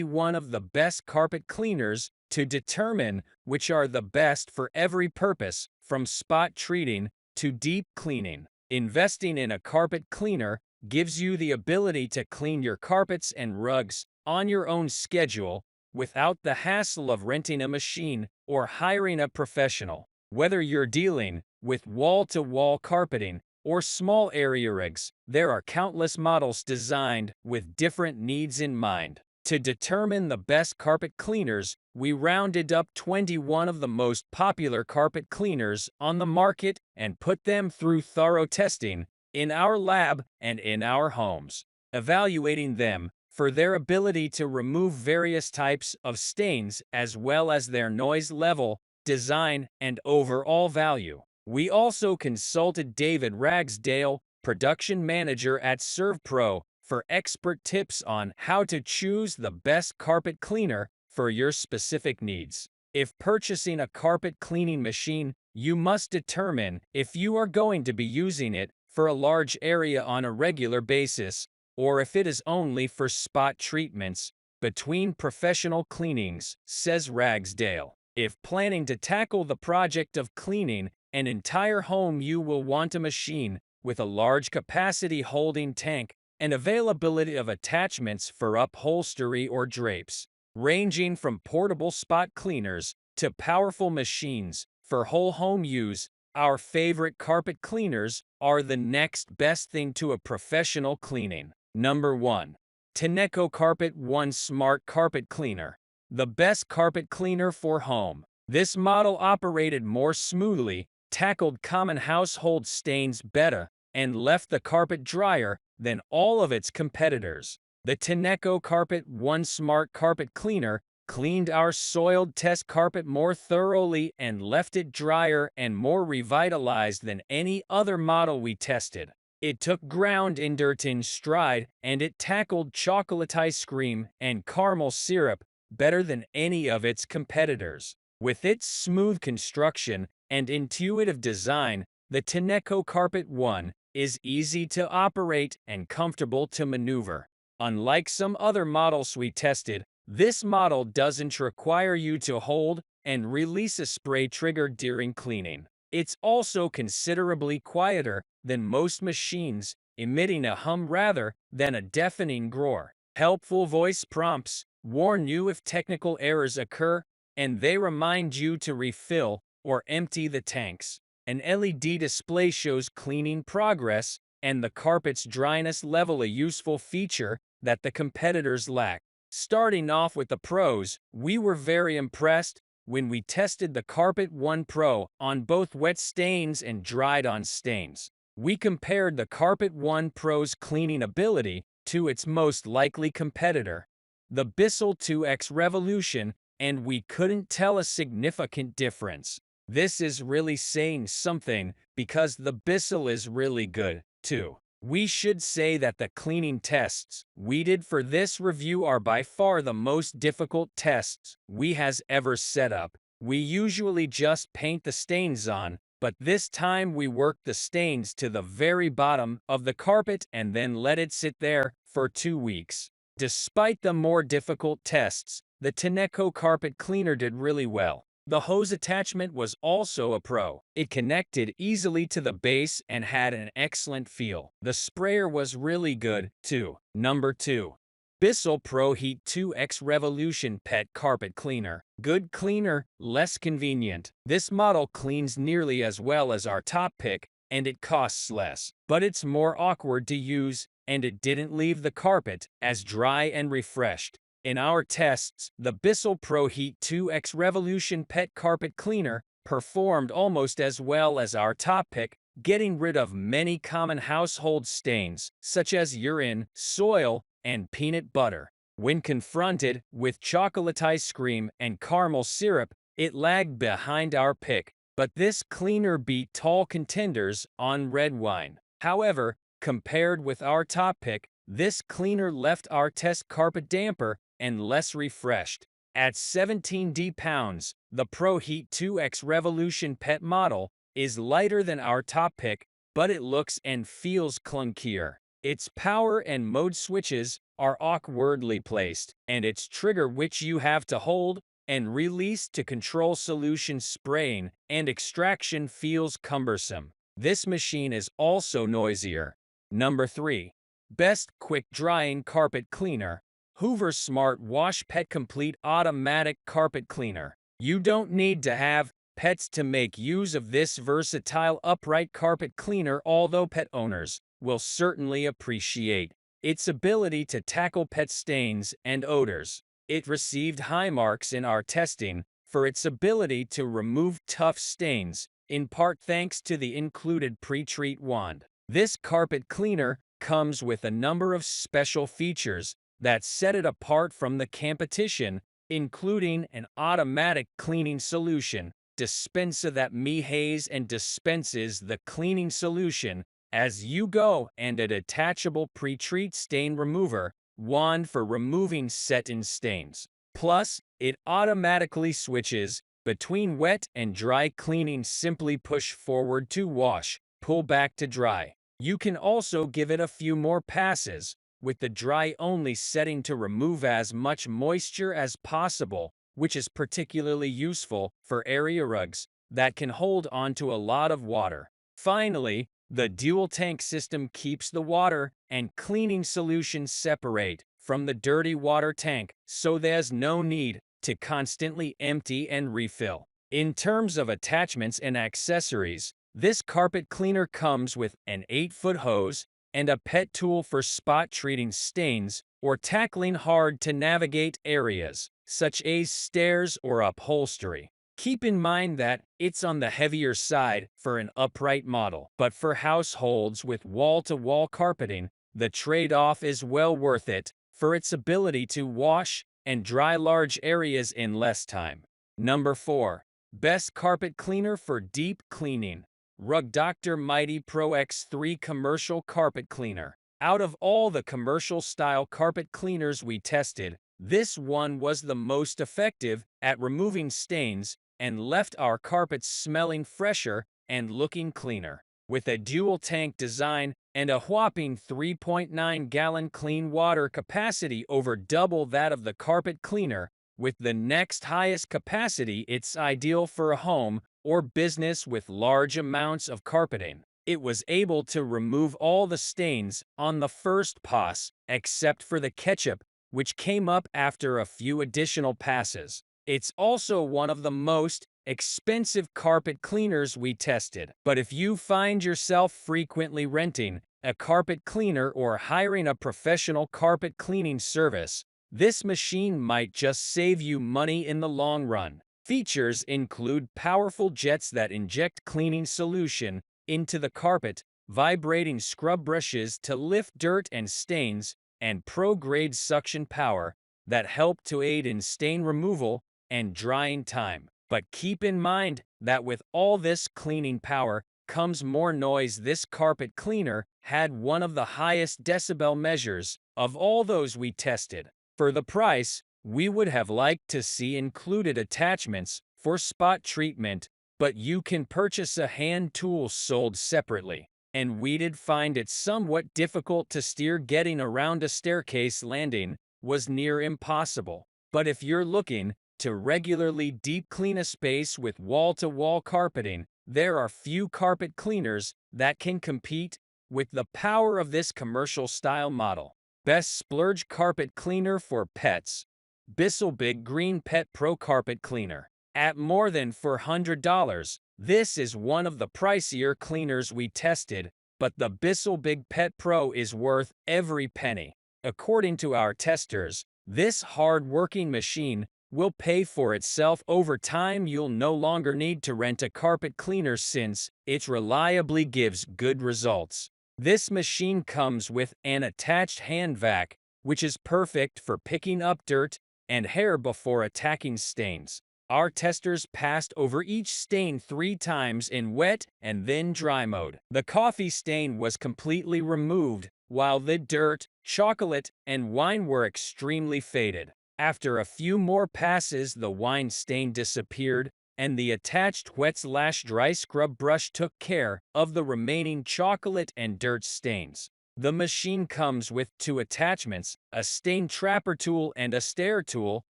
one of the best carpet cleaners to determine which are the best for every purpose, from spot treating to deep cleaning. Investing in a carpet cleaner gives you the ability to clean your carpets and rugs on your own schedule without the hassle of renting a machine or hiring a professional. Whether you're dealing with wall-to-wall carpeting or small area rigs, there are countless models designed with different needs in mind. To determine the best carpet cleaners, we rounded up 21 of the most popular carpet cleaners on the market and put them through thorough testing in our lab and in our homes, evaluating them for their ability to remove various types of stains as well as their noise level, design, and overall value. We also consulted David Ragsdale, production manager at ServPro, for expert tips on how to choose the best carpet cleaner for your specific needs. If purchasing a carpet cleaning machine, you must determine if you are going to be using it for a large area on a regular basis, or if it is only for spot treatments between professional cleanings, says Ragsdale. If planning to tackle the project of cleaning an entire home, you will want a machine with a large capacity holding tank and availability of attachments for upholstery or drapes, ranging from portable spot cleaners to powerful machines for whole home use. Our favorite carpet cleaners are the next best thing to a professional cleaning. Number 1. Tineco Carpet One Smart Carpet Cleaner. The best carpet cleaner for home. This model operated more smoothly, tackled common household stains better, and left the carpet drier than all of its competitors. The Tineco Carpet One Smart Carpet Cleaner cleaned our soiled test carpet more thoroughly and left it drier and more revitalized than any other model we tested. It took ground in dirt in stride, and it tackled chocolate ice cream and caramel syrup better than any of its competitors. With its smooth construction and intuitive design, the Tineco Carpet One is easy to operate and comfortable to maneuver. Unlike some other models we tested, this model doesn't require you to hold and release a spray trigger during cleaning. It's also considerably quieter than most machines, emitting a hum rather than a deafening roar. Helpful voice prompts warn you if technical errors occur, and they remind you to refill or empty the tanks. An LED display shows cleaning progress and the carpet's dryness level, a useful feature that the competitors lack. Starting off with the pros, we were very impressed when we tested the Carpet One Pro on both wet stains and dried-on stains. We compared the Carpet One Pro's cleaning ability to its most likely competitor, the Bissell 2X Revolution, and we couldn't tell a significant difference. This is really saying something, because the Bissell is really good, too. We should say that the cleaning tests we did for this review are by far the most difficult tests we has ever set up. We usually just paint the stains on, but this time we worked the stains to the very bottom of the carpet and then let it sit there for 2 weeks. Despite the more difficult tests, the Tineco carpet cleaner did really well. The hose attachment was also a pro. It connected easily to the base and had an excellent feel. The sprayer was really good, too. Number 2. Bissell Pro Heat 2X Revolution Pet Carpet Cleaner. Good cleaner, less convenient. This model cleans nearly as well as our top pick, and it costs less. But it's more awkward to use, and it didn't leave the carpet as dry and refreshed. In our tests, the Bissell Pro Heat 2X Revolution Pet Carpet Cleaner performed almost as well as our top pick, getting rid of many common household stains, such as urine, soil, and peanut butter. When confronted with chocolate ice cream and caramel syrup, it lagged behind our pick, but this cleaner beat tall contenders on red wine. However, compared with our top pick, this cleaner left our test carpet damper and less refreshed. At 17 pounds, the Pro Heat 2X Revolution Pet model is lighter than our top pick, but it looks and feels clunkier. Its power and mode switches are awkwardly placed, and its trigger, which you have to hold and release to control solution spraying and extraction, feels cumbersome. This machine is also noisier. Number 3. Best Quick Drying Carpet Cleaner. Hoover Smart Wash Pet Complete Automatic Carpet Cleaner. You don't need to have pets to make use of this versatile upright carpet cleaner, although pet owners will certainly appreciate its ability to tackle pet stains and odors. It received high marks in our testing for its ability to remove tough stains, in part thanks to the included pre-treat wand. This carpet cleaner comes with a number of special features that set it apart from the competition, including an automatic cleaning solution dispenser that mehays and dispenses the cleaning solution as you go, and a detachable pre-treat stain remover wand for removing set-in stains. Plus, it automatically switches between wet and dry cleaning. Simply push forward to wash, pull back to dry. You can also give it a few more passes, with the dry-only setting to remove as much moisture as possible, which is particularly useful for area rugs that can hold onto a lot of water. Finally, the dual-tank system keeps the water and cleaning solution separate from the dirty water tank, so there's no need to constantly empty and refill. In terms of attachments and accessories, this carpet cleaner comes with an 8-foot hose and a pet tool for spot treating stains or tackling hard-to-navigate areas, such as stairs or upholstery. Keep in mind that it's on the heavier side for an upright model, but for households with wall-to-wall carpeting, the trade-off is well worth it for its ability to wash and dry large areas in less time. Number 4. Best Carpet Cleaner for Deep Cleaning. Rug Doctor Mighty Pro X3 Commercial Carpet Cleaner. Out of all the commercial-style carpet cleaners we tested, this one was the most effective at removing stains and left our carpets smelling fresher and looking cleaner. With a dual-tank design and a whopping 3.9-gallon clean water capacity, over double that of the carpet cleaner, with the next highest capacity, it's ideal for a home or business with large amounts of carpeting. It was able to remove all the stains on the first pass, except for the ketchup, which came up after a few additional passes. It's also one of the most expensive carpet cleaners we tested. But if you find yourself frequently renting a carpet cleaner or hiring a professional carpet cleaning service, this machine might just save you money in the long run. Features include powerful jets that inject cleaning solution into the carpet, vibrating scrub brushes to lift dirt and stains, and pro-grade suction power that help to aid in stain removal and drying time. But keep in mind that with all this cleaning power comes more noise. This carpet cleaner had one of the highest decibel measures of all those we tested. For the price, we would have liked to see included attachments for spot treatment, but you can purchase a hand tool sold separately. And we did find it somewhat difficult to steer. Getting around a staircase landing was near impossible. But if you're looking to regularly deep clean a space with wall-to-wall carpeting, there are few carpet cleaners that can compete with the power of this commercial-style model. Best Splurge Carpet Cleaner for Pets. Bissell Big Green Pet Pro Carpet Cleaner. At more than $400, this is one of the pricier cleaners we tested, but the Bissell Big Pet Pro is worth every penny. According to our testers, this hard-working machine will pay for itself over time. You'll no longer need to rent a carpet cleaner since it reliably gives good results. This machine comes with an attached hand vac, which is perfect for picking up dirt and hair before attacking stains. Our testers passed over each stain 3 times in wet and then dry mode. The coffee stain was completely removed, while the dirt, chocolate, and wine were extremely faded. After a few more passes, the wine stain disappeared, and the attached wet/dry scrub brush took care of the remaining chocolate and dirt stains. The machine comes with 2 attachments, a stain trapper tool and a stair tool,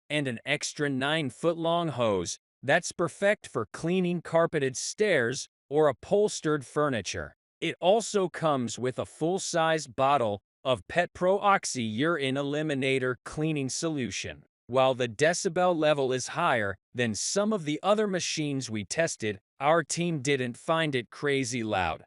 and an extra 9-foot-long hose that's perfect for cleaning carpeted stairs or upholstered furniture. It also comes with a full-size bottle of Pet Pro Oxy Urine Eliminator cleaning solution. While the decibel level is higher than some of the other machines we tested, our team didn't find it crazy loud.